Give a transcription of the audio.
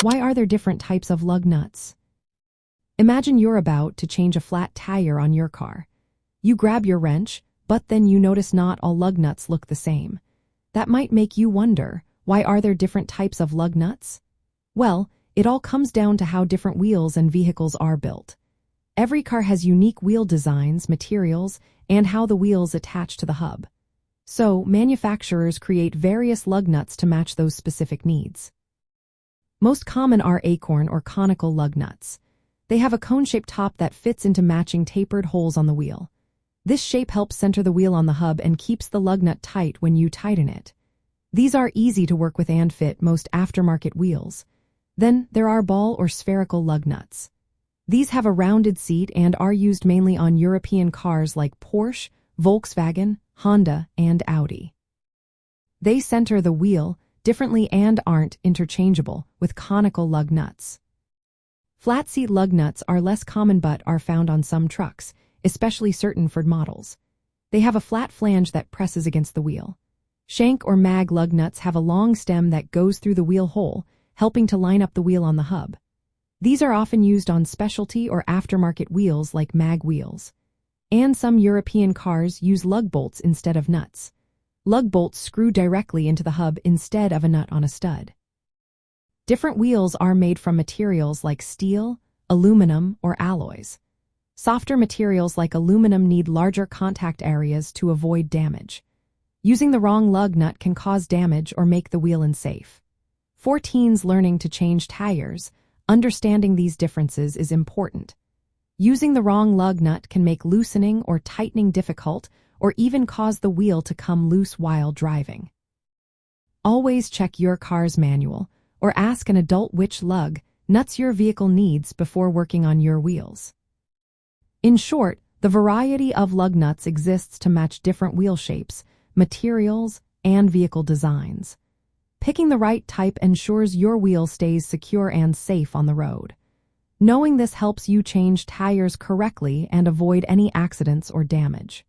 Why are there different types of lug nuts? Imagine you're about to change a flat tire on your car. You grab your wrench, but then you notice not all lug nuts look the same. That might make you wonder, why are there different types of lug nuts? Well, it all comes down to how different wheels and vehicles are built. Every car has unique wheel designs, materials, and how the wheels attach to the hub. So, manufacturers create various lug nuts to match those specific needs. Most common are acorn or conical lug nuts. They have a cone-shaped top that fits into matching tapered holes on the wheel. This shape helps center the wheel on the hub and keeps the lug nut tight when you tighten it. These are easy to work with and fit most aftermarket wheels. Then there are ball or spherical lug nuts. These have a rounded seat and are used mainly on European cars like Porsche, Volkswagen, Honda, and Audi. They center the wheel differently and aren't interchangeable with conical lug nuts. Flat seat lug nuts are less common but are found on some trucks, especially certain Ford models. They have a flat flange that presses against the wheel. Shank or mag lug nuts have a long stem that goes through the wheel hole, helping to line up the wheel on the hub. These are often used on specialty or aftermarket wheels like mag wheels. And some European cars use lug bolts instead of nuts. Lug bolts screw directly into the hub instead of a nut on a stud. Different wheels are made from materials like steel, aluminum, or alloys. Softer materials like aluminum need larger contact areas to avoid damage. Using the wrong lug nut can cause damage or make the wheel unsafe. For teens learning to change tires, understanding these differences is important. Using the wrong lug nut can make loosening or tightening difficult or even cause the wheel to come loose while driving. Always check your car's manual or ask an adult which lug nuts your vehicle needs before working on your wheels. In short, the variety of lug nuts exists to match different wheel shapes, materials, and vehicle designs. Picking the right type ensures your wheel stays secure and safe on the road. Knowing this helps you change tires correctly and avoid any accidents or damage.